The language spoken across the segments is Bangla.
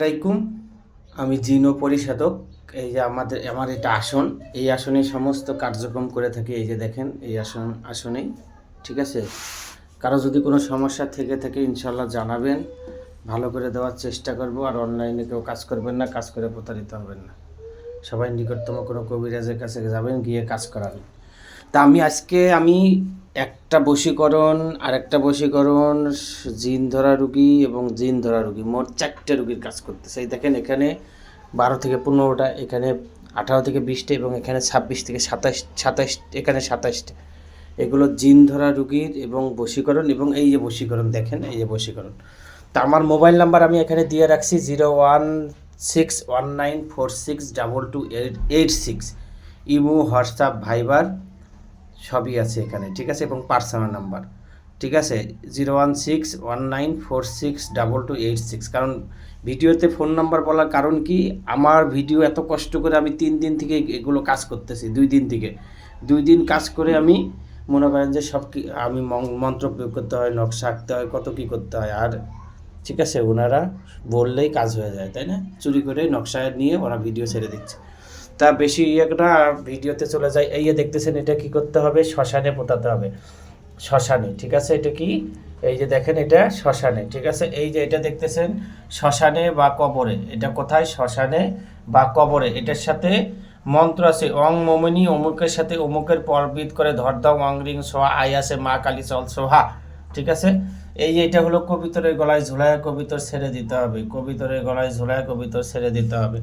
আসসালামাইকুম। আমি জিনো পরিশোধক। এই যে আমার এটা আসন, এই আসনে সমস্ত কার্যক্রম করে থাকি। এই যে দেখেন, এই আসনেই, ঠিক আছে। কারো যদি কোনো সমস্যা থেকে থাকে ইনশাল্লাহ জানাবেন, ভালো করে দেওয়ার চেষ্টা করব। আর অনলাইনে কেউ কাজ করবেন না, কাজ করে প্রতারিত হবেন না। সবাই নিকটতম কোনো কবিরাজের কাছে যাবেন, গিয়ে কাজ করাবেন। তা আমি একটা বশীকরণ, আরেকটা বশীকরণ, জিন ধরা রুগী এবং জিন ধরা রুগী, মোট 4টে রুগীর কাজ করতেছে। এই দেখেন, এখানে 12 থেকে 15টা, এখানে 18 থেকে 20টা এবং এখানে 26 থেকে 27, এখানে 27টা। এগুলো জিন ধরা রুগীর এবং বশীকরণ, এবং এই যে বশীকরণ দেখেন, এই যে বশীকরণ। তা আমার মোবাইল নাম্বার আমি এখানে দিয়ে রাখছি 0161946228886। ইমো, হোয়াটসঅ্যাপ, ভাইবার সবই আছে এখানে, ঠিক আছে, এবং পার্সোনাল নাম্বার, ঠিক আছে, 0161946228886। কারণ ভিডিওতে ফোন নাম্বার বলার কারণ কি, আমার ভিডিও এত কষ্ট করে আমি 3 দিন থেকে এগুলো কাজ করতেছি, 2 দিন থেকে 2 দিন কাজ করে আমি মনে করেন যে আমি মন্ত্র প্রয়োগ করতে হয়, নকশা আঁকতে হয়, কত কী করতে হয়। আর ঠিক আছে, ওনারা বললেই কাজ হয়ে যায়, তাই না? চুরি করে নকশা নিয়ে ওরা ভিডিও ছেড়ে দিচ্ছে। তা বেশি একটা ভিডিওতে চলে যায়। এই যে দেখতেছেন, এটা কি করতে হবে, শ্মশানে পোতাতে হবে, শ্মশানে, ঠিক আছে। এটা কি, এই যে দেখেন, এটা শ্মশানে, ঠিক আছে। এই যে এটা দেখতেছেন, শ্মশানে বা কবরে। এটা কোথায়? শ্মশানে বা কবরে। এটার সাথে মন্ত্র আছে, অং মমিনী অমুকের সাথে অমুকের পরবিদ করে ধর দাও অং রিং সোহা, আই আছে মা কালী চল সোহা, ঠিক আছে। এই যে এটা হলো কবিতরের গলায় ঝুলায় কবিতর ছেড়ে দিতে হবে, কবিতরের গলায় ঝুলায় কবিতর ছেড়ে দিতে হবে।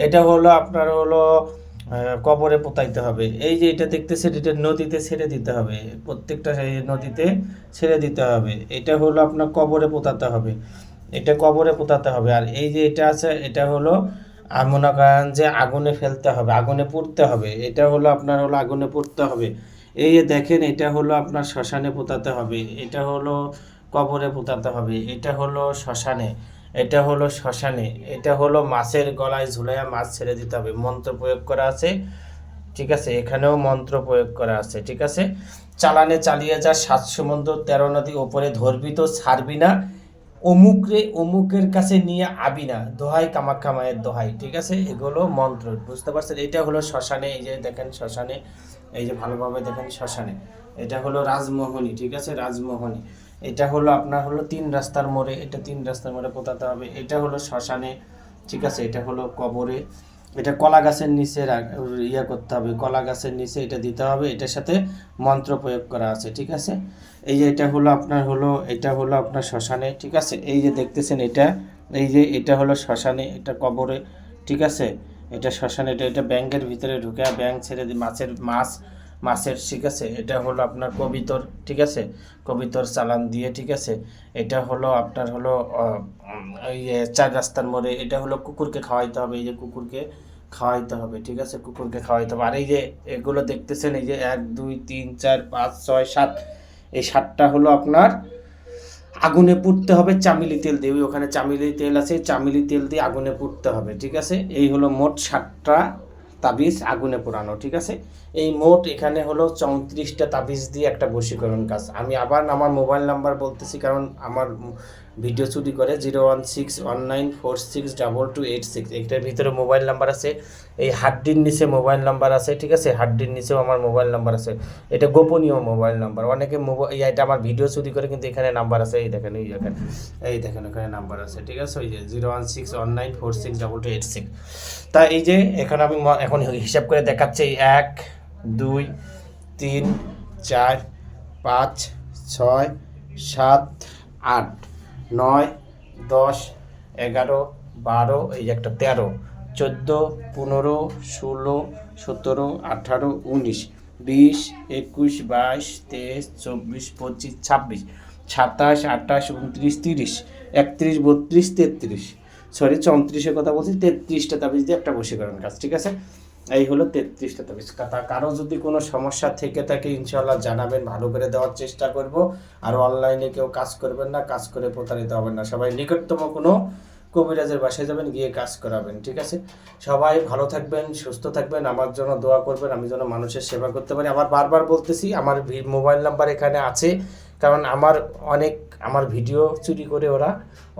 এটা হলো আপনার হলো কবরে পোতাইতে হবে। এই যে এটা দেখতেছেন, এটা নদীতে ছেড়ে দিতে হবে, প্রত্যেকটা নদীতে ছেড়ে দিতে হবে। এটা হলো আপনার কবরে পোতাতে হবে, এটা কবরে পোতাতে হবে। আর এই যে এটা আছে, এটা হলো মনে করেন যে আগুনে ফেলতে হবে, আগুনে পুড়তে হবে। এটা হলো আপনার হলো আগুনে পুড়তে হবে। এই যে দেখেন, এটা হলো আপনার শ্মশানে পোতাতে হবে, এটা হলো কবরে পোতাতে হবে, এটা হলো শ্মশানে, এটা হলো শ্মশানে, এটা হলো মাছের গলায় ঝুলাইয়া মাছ ছেড়ে দিতে হবে। মন্ত্র প্রয়োগ করা আছে, ঠিক আছে, এখানেও মন্ত্র প্রয়োগ করা আছে, ঠিক আছে। চালানে চালিয়ে যা 7 সমুদ্র 13 নদী ওপরে ধরবি তো ছাড়বি না, অমুক রে অমুকের কাছে নিয়ে আবি না, দোহাই কামাখ্যা মায়ের দোহাই, ঠিক আছে। এগুলো মন্ত্র, বুঝতে পারছেন। এটা হলো শ্মশানে, এই যে দেখেন শ্মশানে, এই যে ভালোভাবে দেখেন শ্মশানে। এটা হলো রাজমোহনী, ঠিক আছে, রাজমোহনী। এটা হলো আপনার হলো 3 রাস্তার মোড়ে, এটা 3 রাস্তার মোড়ে পোতাতে হবে। এটা হলো শ্মশানে, ঠিক আছে। এটা হলো কবরে। এটা কলা গাছের নিচে ইয়া করতে হবে, কলা গাছের নিচে এটা দিতে হবে। এটার সাথে মন্ত্র প্রয়োগ করা আছে, ঠিক আছে। এই যে এটা হলো আপনার হলো, এটা হলো আপনার শ্মশানে, ঠিক আছে। এই যে দেখতেছেন, এটা এই যে এটা হলো শ্মশানে, এটা কবরে, ঠিক আছে। এটা শ্মশানে, এটা ব্যাংকের ভিতরে ঢুকে ব্যাংক ছেড়ে দিয়ে মাছের, ঠিক আছে। এটা হলো আপনার কবিতর, ঠিক আছে, কবিতর চালান দিয়ে, ঠিক আছে। এটা হলো আপনার হলো এই 4 রাস্তার মোড়ে। এটা হলো কুকুরকে খাওয়াইতে হবে, এই যে কুকুরকে খাওয়াইতে হবে, ঠিক আছে, কুকুরকে খাওয়াইতে হবে। আর এই যে এগুলো দেখতেছেন, এই যে 1 2 3 4 5 6 7, এই 7টা হলো আপনার আগুনে পুড়তে হবে চামেলি তেল দিয়ে। ওখানে চামেলি তেল আছে, চামেলি তেল দিয়ে আগুনে পুড়তে হবে, ঠিক আছে। এই হলো মোট 7টা তাবিজ আগুনে পোড়ানো, ঠিক আছে। এই মোট এখানে হলো 34টা তাবিজ দিয়ে একটা বশীকরণ কাজ। আমি আবার আমার মোবাইল নাম্বার বলতেছি, কারণ আমার ভিডিও চুরি করে, 0161946228886। এইটার ভিতরে মোবাইল নাম্বার আছে, এই হাড্ডির নিচে মোবাইল নাম্বার আছে, ঠিক আছে, হাড্ডির নিচেও আমার মোবাইল নাম্বার আছে। এটা গোপনীয় মোবাইল নাম্বার, অনেকে এটা আমার ভিডিও চুরি করে, কিন্তু এখানে নাম্বার আছে, এই দেখেন, এই দেখেন, এই দেখেন, ওখানে নাম্বার আছে, ঠিক আছে। ওই যে 0161946228886। তা এই যে এখানে আমি এখন হিসাব করে দেখাচ্ছি, 1 2 3 4 5 6 7 8 9 10 11 12, এই যে একটা 13 14 15 16 17 18 19 20 21 22 23 24 25 26 27 28 29 30 31 32 33, সরি 34-এর কথা বলছি, 33টা তাবিজ দিয়ে একটা বশীকরণ কাজ, ঠিক আছে। এই হলো 33টা তাবিজ। কারো যদি কোনো সমস্যা থেকে থাকে ইনশাআল্লাহ জানাবেন, ভালো করে দেওয়ার চেষ্টা করব। আর অনলাইনে কেউ কাজ করবেন না, কাজ করে প্রতারিত হবেন না। সবাই নিকটতম কোনো কবিরাজের বাসায় যাবেন, গিয়ে কাজ করাবেন, ঠিক আছে। সবাই ভালো থাকবেন, সুস্থ থাকবেন, আমার জন্য দোয়া করবেন, আমি যেন মানুষের সেবা করতে পারি। আবার বারবার বলতেছি, আমার মোবাইল নাম্বার এখানে আছে, কারণ আমার ভিডিও চুরি করে ওরা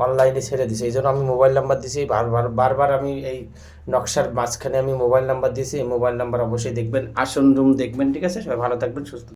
অনলাইনে ছেড়ে দিছে, এই জন্য আমি মোবাইল নাম্বার দিয়েছি। বারবার আমি এই নকশার মাঝখানে আমি মোবাইল নাম্বার দিয়েছি। এই মোবাইল নাম্বার অবশ্যই দেখবেন, আসন রুম দেখবেন। ঠিক আছে, সবাই ভালো থাকবেন, সুস্থ